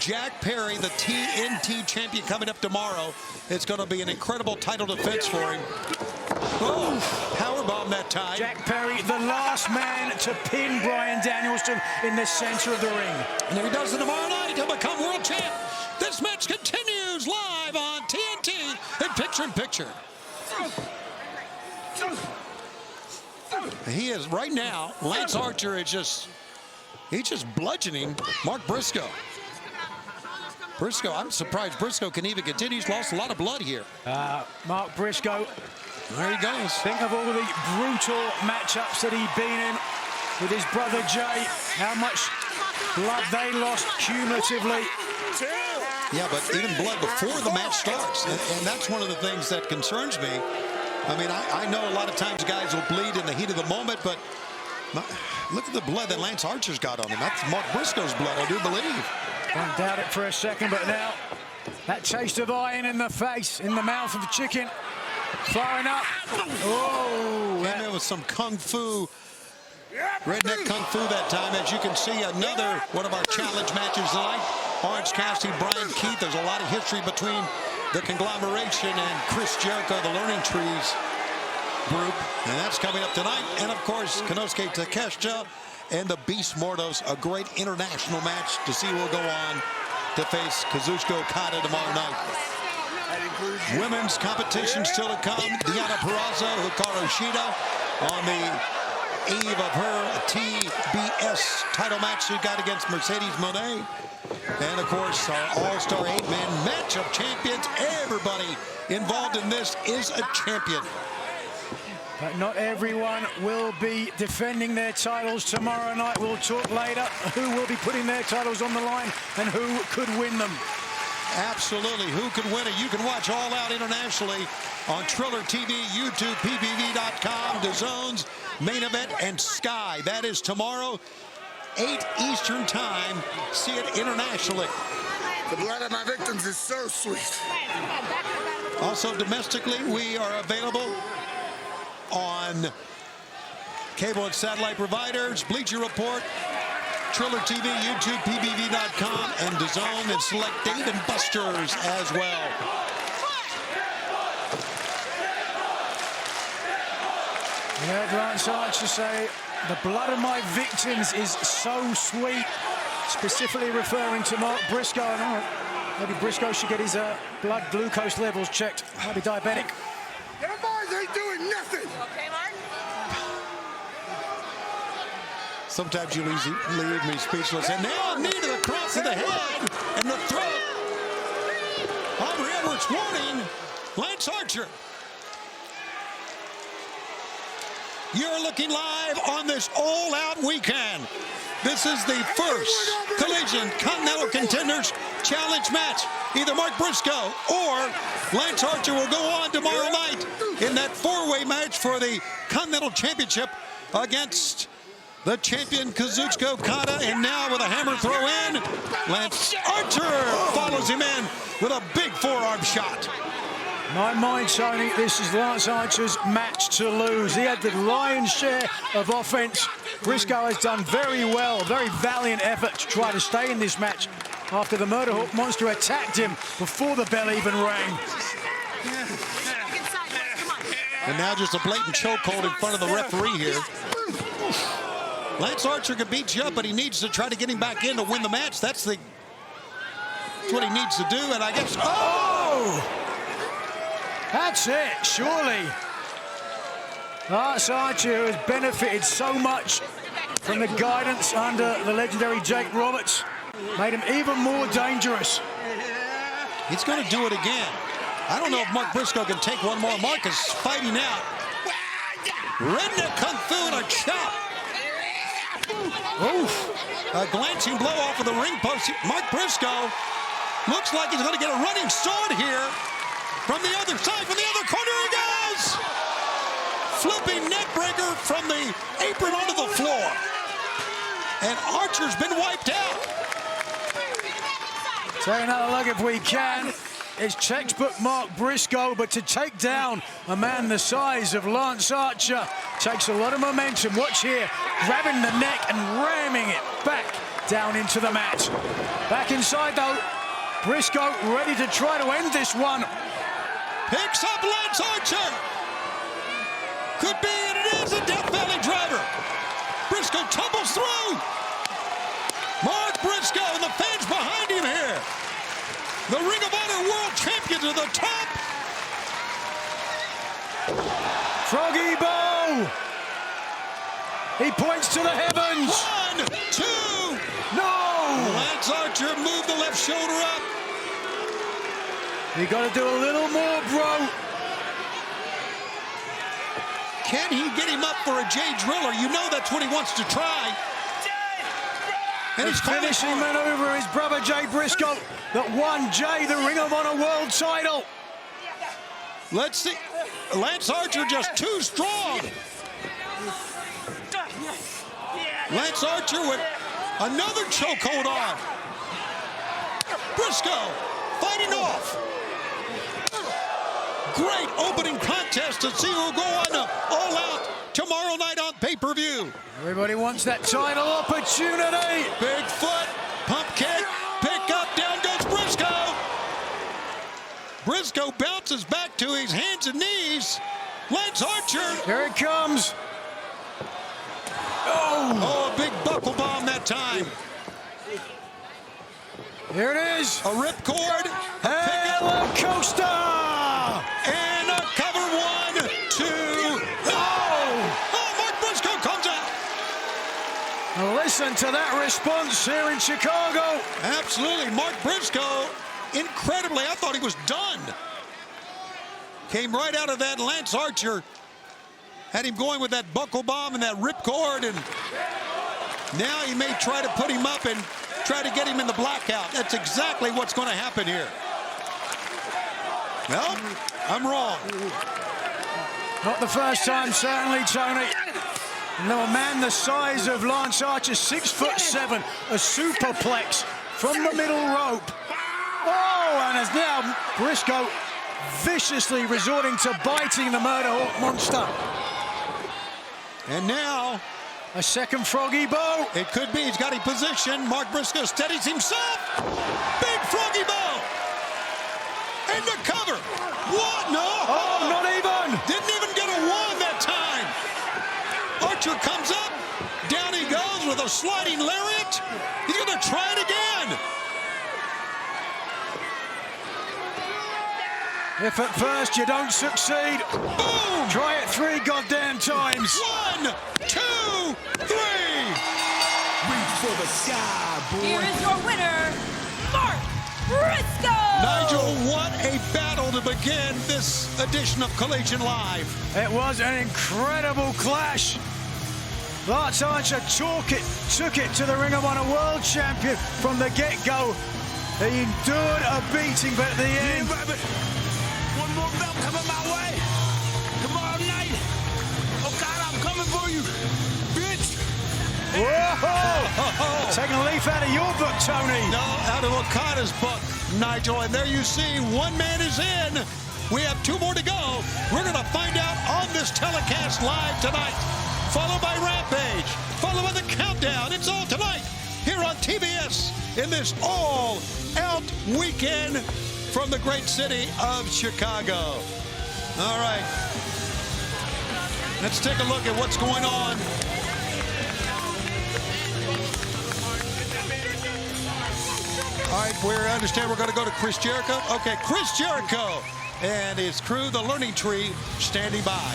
Jack Perry, the TNT champion, coming up tomorrow. It's going to be an incredible title defense for him. Oh, powerbomb that time. Jack Perry, the last man to pin Bryan Danielson in the center of the ring. And if he does it tomorrow night, he'll become world champ. This match continues live on TNT in picture-in-picture. He is, right now, Lance Archer is he's just bludgeoning Mark Briscoe. Briscoe, I'm surprised Briscoe can even continue. He's lost a lot of blood here. Mark Briscoe. There he goes. Think of all the brutal matchups that he'd been in with his brother Jay. How much blood they lost cumulatively. Yeah, but even blood before the match starts. And that's one of the things that concerns me. I mean, I know a lot of times guys will bleed in the heat of the moment, but look at the blood that Lance Archer's got on him. That's Mark Briscoe's blood, I do believe. Don't doubt it for a second, but now that taste of iron in the face, in the mouth of the chicken. Firing up. Oh, came in with some kung fu, redneck kung fu that time. As you can see, another one of our challenge matches tonight. Orange Cassidy, Brian Keith. There's a lot of history between the conglomeration and Chris Jericho, the Learning Trees group. And that's coming up tonight. And, of course, Konosuke Takeshita and the Beast Mortos, a great international match to see who will go on to face Kazuchika Okada tomorrow night. Women's competition still to come. Deonna Purrazzo, Hikaru Shida on the eve of her TBS title match she got against Mercedes Moné. And, of course, our all-star 8-man match of champions. Everybody involved in this is a champion. But not everyone will be defending their titles tomorrow night. We'll talk later who will be putting their titles on the line and who could win them. Absolutely. Who could win it? You can watch All Out internationally on Triller TV, YouTube, PPV.com, DAZN's Main Event, and Sky. That is tomorrow, 8 Eastern Time. See it internationally. The blood of my victims is so sweet. Also, domestically, we are available on cable and satellite providers, Bleacher Report, Triller TV, YouTube, PPV.com, and DAZN, and select Dave & Buster's as well. You heard Lance Archer say, the blood of my victims is so sweet, specifically referring to Mark Briscoe. And maybe Briscoe should get his blood glucose levels checked. Might be diabetic. Them boys ain't doing nothing. Okay, Mark? Sometimes you leave me speechless. And now a knee to the cross of the head and the throat. Aubrey Edwards warning Lance Archer. You're looking live on this all-out weekend. This is the first Collision Continental Contenders Challenge match. Either Mark Briscoe or Lance Archer will go on tomorrow night in that four-way match for the Continental Championship against the champion Kazuchika Okada. And now with a hammer throw in, Lance Archer follows him in with a big forearm shot. My mind, Tony, this is Lance Archer's match to lose. He had the lion's share of offense. Briscoe has done very well, very valiant effort to try to stay in this match after the Murder Hawk Monster attacked him before the bell even rang. And now just a blatant chokehold in front of the referee here. Lance Archer can beat you up, but he needs to try to get him back in to win the match. That's what he needs to do, and I guess... Oh! That's it, surely. Lance Archer has benefited so much from the guidance under the legendary Jake Roberts. Made him even more dangerous. He's going to do it again. I don't know if Mark Briscoe can take one more. Mark is fighting out. Redneck Kung Fu and a chop. Oof. A glancing blow off of the ring post. Mark Briscoe looks like he's going to get a running sword here. From the other side, from the other corner he goes! Flipping neckbreaker from the apron onto the floor. And Archer's been wiped out. Take another look if we can. It's textbook Mark Briscoe, but to take down a man the size of Lance Archer takes a lot of momentum. Watch here, grabbing the neck and ramming it back down into the mat. Back inside, though. Briscoe ready to try to end this one. Picks up Lance Archer. Could be, and it is a Death Valley driver. Briscoe tumbles through. Mark Briscoe and the fans behind him here. The Ring of Honor World Champion to the top. Froggy Bow. He points to the heavens. 1, 2. No! Lance Archer moved the left shoulder up. You got to do a little more, bro. Can he get him up for a Jay Driller? You know that's what he wants to try. And His he's finishing maneuver is brother Jay Briscoe that won Jay the Ring of Honor World title. Let's see. Lance Archer just too strong. Lance Archer with another chokehold on. Briscoe fighting off. Great opening contest to see who will go on All Out tomorrow night on pay-per-view. Everybody wants that title opportunity. Big foot, pump kick, pick up, down goes Briscoe. Briscoe bounces back to his hands and knees. Lance Archer. Here it comes. Oh, a big buckle bomb that time. Here it is. A ripcord. Hello, Coaster. And a cover 1, 2. Oh, Mark Briscoe comes out. Listen to that response here in Chicago. Absolutely. Mark Briscoe, incredibly, I thought he was done. Came right out of that. Lance Archer had him going with that buckle bomb and that ripcord, and now he may try to put him up and try to get him in the blackout. That's exactly what's going to happen here. No, I'm wrong. Not the first time, certainly, Tony. No, a man the size of Lance Archer, 6'7", a superplex from the middle rope. Oh, and as now Briscoe viciously resorting to biting the Murder Hawk monster. And now a second Froggy Bow. it could be. He's got a position. Mark Briscoe steadies himself. Big Froggy Bow. And the cover. What? No. Oh, not even. Didn't even get a 1 that time. Archer comes up. Down he goes with a sliding lariat. He's going to try it again. If at first you don't succeed, Boom. try it 3 goddamn times. 1, 2, 3. Reach for the sky, boy. Here is your winner, Mark Briscoe. Nigel, what a battle to begin this edition of Collision Live. It was an incredible clash. Lance Archer took it to the Ring of Honor World Champion from the get-go. He endured a beating, but at the end... Yeah, baby. One more belt coming my way. Tomorrow night. Oh, God, I'm coming for you, bitch. Whoa! Taking a leaf out of your book, Tony. No, out of Okada's book, Nigel. And there you see, one man is in. We have 2 more to go. We're going to find out on this telecast live tonight. Followed by Rampage. Followed by the Countdown. It's all tonight here on TBS in this all-out weekend from the great city of Chicago. All right. Let's take a look at what's going on. All right, we understand we're going to go to Chris Jericho. Okay, Chris Jericho and his crew, the Learning Tree, standing by.